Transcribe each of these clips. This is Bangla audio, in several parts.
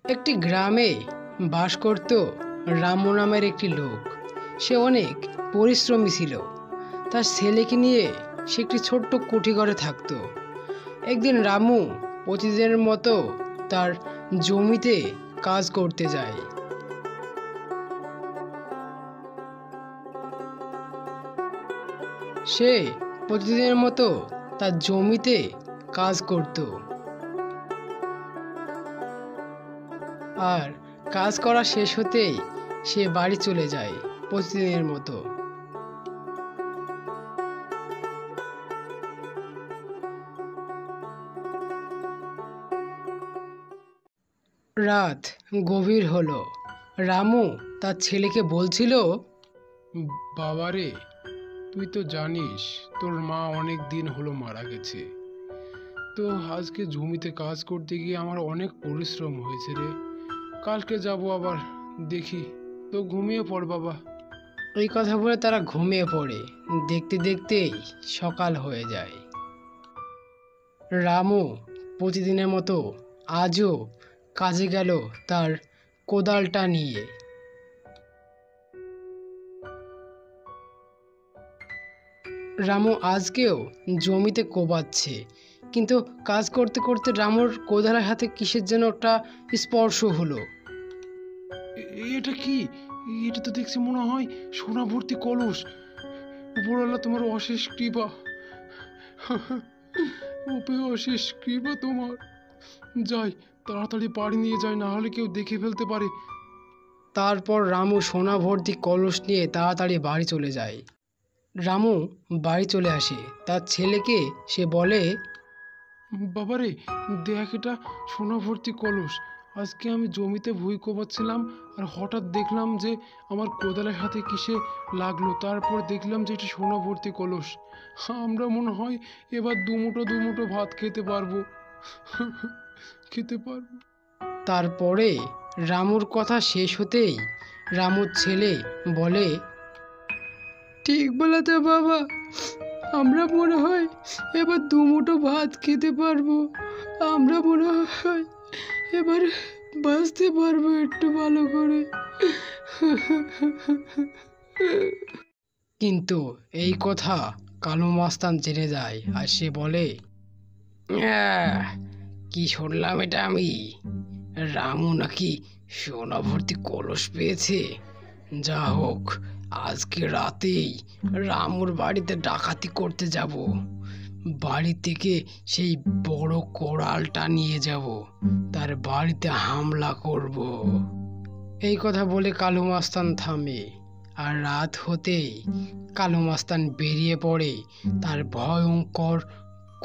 একটি গ্রামে বাস করত রামু নামের একটি লোক। সে অনেক পরিশ্রমী ছিল। তার ছেলেকে নিয়ে সে একটি ছোট্ট কুঠি ঘরে থাকতো। একদিন রামু প্রতিদিনের মতো তার জমিতে কাজ করতে যায়। সে প্রতিদিনের মতো তার জমিতে কাজ করত, আর কাজ করা শেষ হতেই সে বাড়ি চলে যায় প্রতিদিনের মতো। রাত গভীর হলো। রামু তার ছেলেকে বলছিল, বাবারে, তুই তো জানিস তোর মা অনেক দিন হলো মারা গেছে। তো আজকে জমিতে কাজ করতে গিয়ে আমার অনেক পরিশ্রম হয়েছে রে। কালকে যাব আবার, দেখি। তো ঘুমিয়ে পড় বাবা। এই কথা বলে তারা ঘুমিয়ে পড়ে। দেখতে দেখতেই সকাল হয়ে যায়। রামু প্রতিদিনের মতো আজও কাজে গেল তার কোদালটা নিয়ে। রামু আজকেও জমিতে কোবাচ্ছে, কিন্তু কাজ করতে করতে রামুর কোদালের হাতে কিসের যেন একটা স্পর্শ হলো। এটা কি? এটা তো দেখছি মনে হয় সোনা ভর্তি কলস। উপরওয়ালা তোমার অশেষ কৃপা। ওপে অশেষ কৃপা তোমার। যাই, তাড়াতাড়ি বাড়ি নিয়ে যাই, না হলে কেউ দেখে ফেলতে পারে। তারপর রামু সোনা ভর্তি কলস নিয়ে তাড়াতাড়ি বাড়ি চলে যায়। রামু বাড়ি চলে আসে। তার ছেলেকে সে বলে, বাবারে, দেখ, এটা সোনা ভর্তি কলস। আজকে আমি জমিতে ভুঁই কোবাচ্ছিলাম, আর হঠাৎ দেখলাম যে আমার কোদালের হাতে কিসে লাগলো। তারপর দেখলাম যে এটা সোনা ভর্তি কলস। আমরা মনে হয় এবার দুমুঠো ভাত খেতে পারবো। খেতে পারবো। তারপরে রামুর কথা শেষ হতেই রামুর ছেলে বলে, ঠিক বলেছে বাবা, আমরা মনে হয় এবার দুমুঠো ভাত খেতে পারবো। আমরা মনে হয় এবার বাঁচতে পারবো একটু ভালো করে। কিন্তু এই কথা কালু মাস্তান জেনে যায়, আর সে বলে, কি শুনলাম এটা আমি? রামু নাকি সোনা ভর্তি কলস পেয়েছে। যা হোক, আজকে রাতেই রামুর বাড়িতে ডাকাতি করতে যাব। বাড়ি থেকে সেই বড় কোড়ালটা নিয়ে যাব, তার বাড়িতে হামলা করব। এই কথা বলে কালু মাস্তান থামে, আর রাত হতেই কালু মাস্তান বেরিয়ে পড়ে তার ভয়ঙ্কর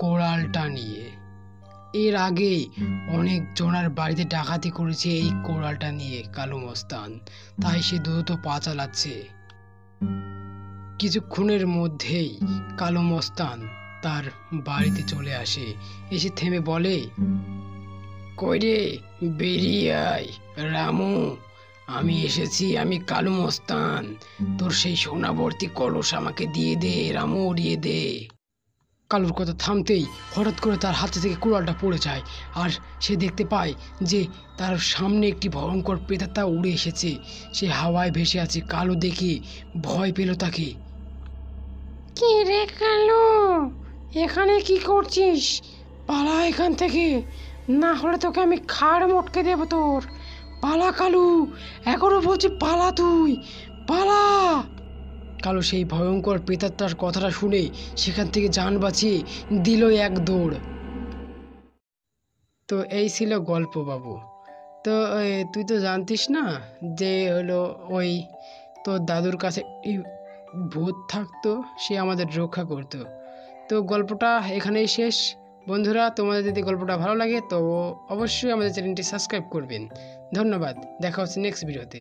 কোড়ালটা নিয়ে। এর আগে অনেক জনার বাড়িতে ডাকাতি করেছে এই কোড়ালটা নিয়ে কালু মস্তান, তাই সে দ্রুত পা চালাচ্ছে। কিছুক্ষণের মধ্যেই কালু মস্তান তার বাড়িতে চলে আসে। এসে থেমে বলে, কই রে, বেরিয়ে আয় রামু, আমি এসেছি, আমি কালু মস্তান। তোর সেই সোনাভর্তি কলস আমাকে দিয়ে দে রামু, দিয়ে দে। কালুর কথা থামতেই হঠাৎ করে তার হাতে থেকে কুড়ালটা পড়ে যায়, আর সে দেখতে পায় যে তার সামনে একটি ভয়ঙ্কর প্রেতাত্মা উড়ে এসেছে। সে হাওয়ায় ভেসে আছে। কালু দেখে ভয় পেল তাকে। কে রে কালু, এখানে কি করছিস? পালা এখান থেকে, না হলে তোকে আমি খাড় মটকে দেব তোর। পালা কালু, এখনো বলছি পালা, তুই পালা। কালু সেই ভয়ঙ্কর প্রেতাত্মার কথাটা শুনে সেখান থেকে জান বাঁচিয়ে দিল এক দৌড়। তো এই ছিল গল্প বাবু। তো তুই তো জানতিস না যে হলো ওই তোর দাদুর কাছে ভূত থাকতো, সে আমাদের রক্ষা করতো। তো গল্পটা এখানেই শেষ। বন্ধুরা, তোমাদের যদি গল্পটা ভালো লাগে তো অবশ্যই আমাদের চ্যানেলটি সাবস্ক্রাইব করবেন। ধন্যবাদ, দেখা হচ্ছে নেক্সট ভিডিওতে।